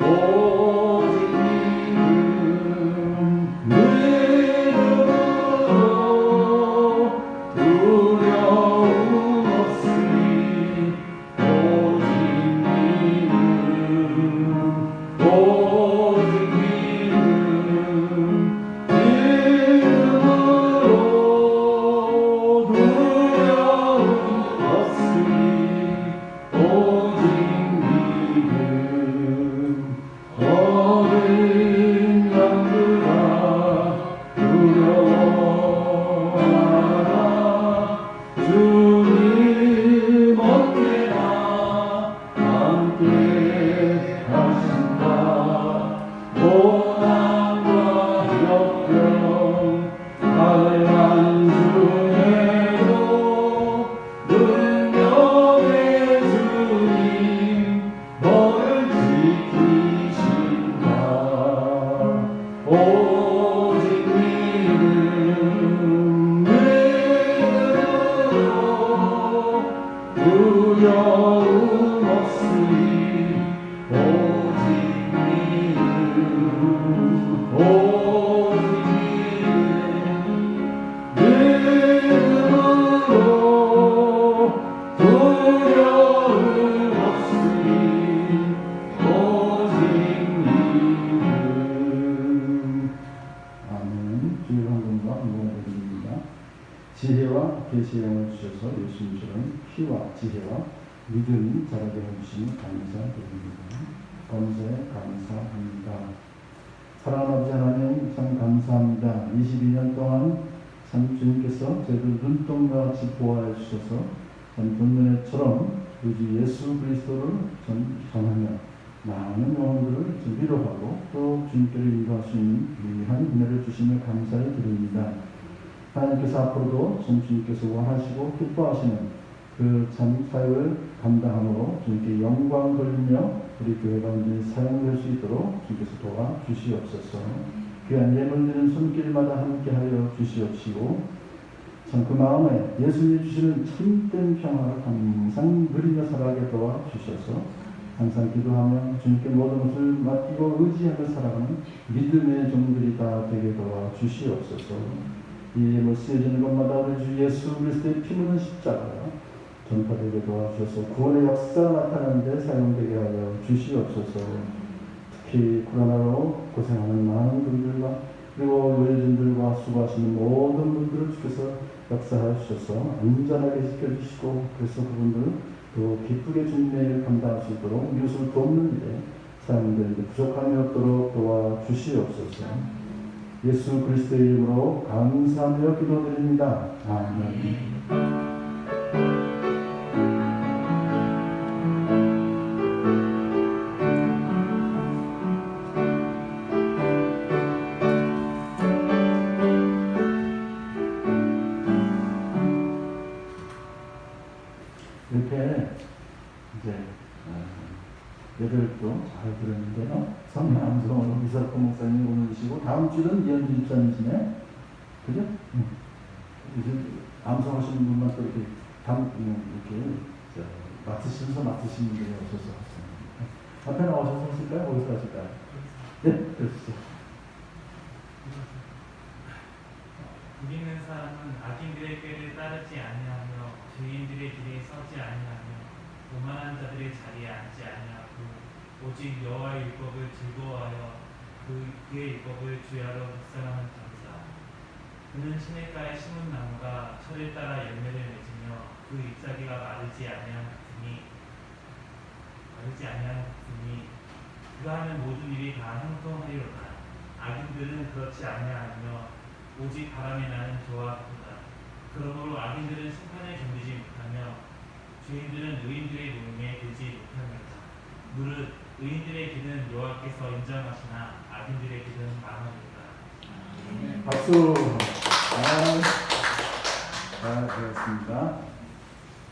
오직 믿음으로 두려움 없으니 오직 믿음으로 두려움 없으니 오직 믿음. 어린 양들아 두려워하라. 주님 언제나 함께 하신다. 고난과 역경 갈란 중에도 능력의 주님 너를 지키신다. 오직 믿음으로 두려움 없으니 오직 믿음으로 두려움 없으니 오직 믿음. 아멘. 주의 성금과 응원드립니다. 지혜와 계시의 영을 주셔서 예수님처럼 피와 지혜와 믿음이 자라게 해주시니 감사드립니다. 범세 감사합니다. 사랑하는 아버지 하나님 참 감사합니다. 22년 동안 참 주님께서 저희들 눈동자같이 보호해 주셔서 참 본문에처럼 우리 예수 그리스도를 전하며 많은 영혼들을 위로하고 또 주님께로 인도할 수 있는 귀한 은혜를 주시며 감사를 드립니다. 하나님께서 앞으로도 주님께서 원하시고 기뻐하시는 그 참 사역을 감당함으로 주님께 영광 돌리며 우리 교회가 온전히 사용될 수 있도록 주님께서 도와주시옵소서. 귀한 예물 드리는 손길마다 함께하여 주시옵시고 참 그 마음에 예수님이 주시는 참된 평화를 항상 누리며 살아가게 도와주셔서 항상 기도하며 주님께 모든 것을 맡기고 의지하며 살아가는 믿음의 종들이 다 되게 도와주시옵소서. 이 예물 쓰여지는 것마다 우리 주 예수 그리스도의 피 묻은 십자가가 전파되게 도와주셔서 구원의 역사가 나타나는 데 사용되게 하여 주시옵소서. 특히 코로나로 고생하는 많은 분들과 그리고 의료진들과 수고하시는 모든 분들을 주께서 역사하여 주셔서 안전하게 지켜주시고 그래서 그분들 또 기쁘게 주님의 일을 감당할 수 있도록 이웃을 돕는 일에 사용되는데 부족함이 없도록 도와주시옵소서. 예수 그리스도의 이름으로 감사하며 기도드립니다. 아멘. 이렇게 이제 예배를 또 잘 들었는데요. 성령 암송으로 이사코 목사님 오늘이시고 다음 주는 이현진 집사님이시네. 그죠? 이제 암송하시는 분만 또 이렇게 이렇게 맡으시는 분들이 오셔서 앞에 나오셔서 하실까요? 어디서 하실까요? 네, 그러시죠. 믿는 사람은 악인들의 꾀를 따르지 아니하며 죄인들의 길에 서지 아니하며 오만한 자들의 자리에 앉지 아니하고 오직 여호와의 율법을 즐거워하여 그의 율법을 주야로 묵상하는 자이다. 그는 시냇가에 심은 나무가 철을 따라 열매를 맺으며 그 잎사귀가 마르지 아니한 같으니 그가 하는 모든 일이 다 형통하리로다. 악인들은 그렇지 아니하며 오직 바람에 나는 저와 같다. 그러므로 악인들은 심판을 견디지 못하며 죄인들은 의인들의 노임에 들지 못합니다. 무릇 의인들의 길은 여호와께서 인정하시나 악인들의 길은 망하리로다. 박수. 잘 되었습니다.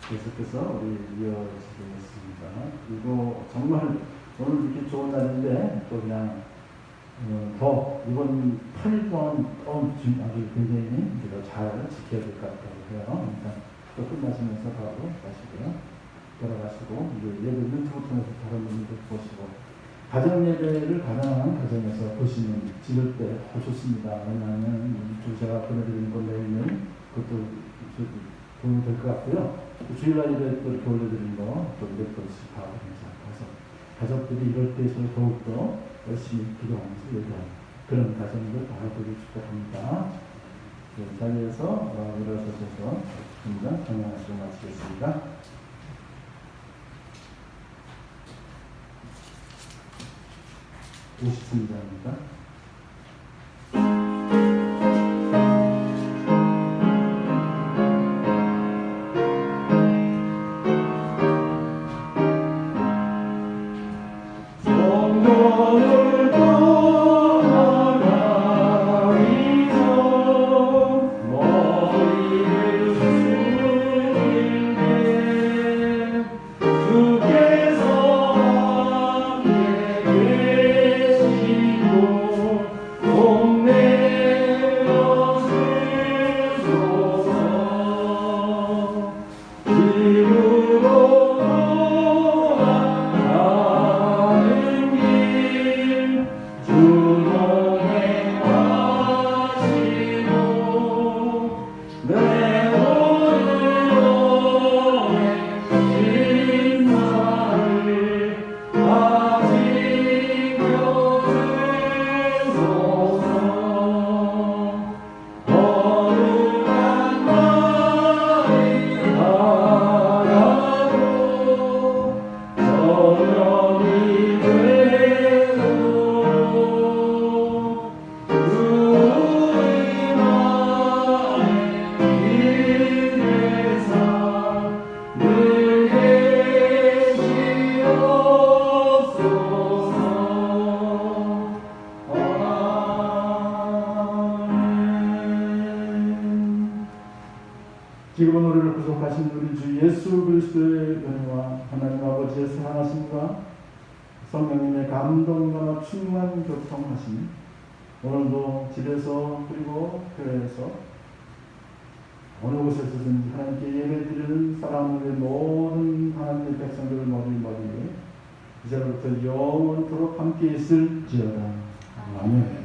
계속해서 우리 이어지겠습니다. 그리고 정말 오늘 이렇게 좋은 날인데 또 그냥 더 이번 8일 동안 아주 굉장히 우리가 잘 지켜야 될 것 같다고 해요. 그러니까 또 끝나시면서 바로 가시고요. 돌아가시고 이제 예배 유튜브 통해서 다른 분들 보시고 가정 예배를 가능한 가정에서 보시면 찍을 때 좋습니다. 왜냐하면 유튜브 제가 보내드리는 거 내용은 그것도 도움이 될 것 같고요. 주일날 예배 또 이렇게 올려드리는 거또 몇 번씩 다 그래서 가족들이 이럴 때 더욱더 열심히 기도하면서 예배하는 그런 가정들 바라보기 축복합니다. 이 자리에서 일어서셔서 입니다. 찬양하시고 마치겠습니다. 53장입니다. 지금은 우리를 구속하신 우리 주 예수 그리스도의 은혜와 하나님 아버지의 사랑하심과 성령님의 감동과 충만 교통하심 오늘도 집에서 그리고 교회에서 어느 곳에서든지 하나님께 예배드리는 사랑하는 모든 하나님의 백성들을 머리 이제부터 영원토록 함께 있을지어다. 아멘.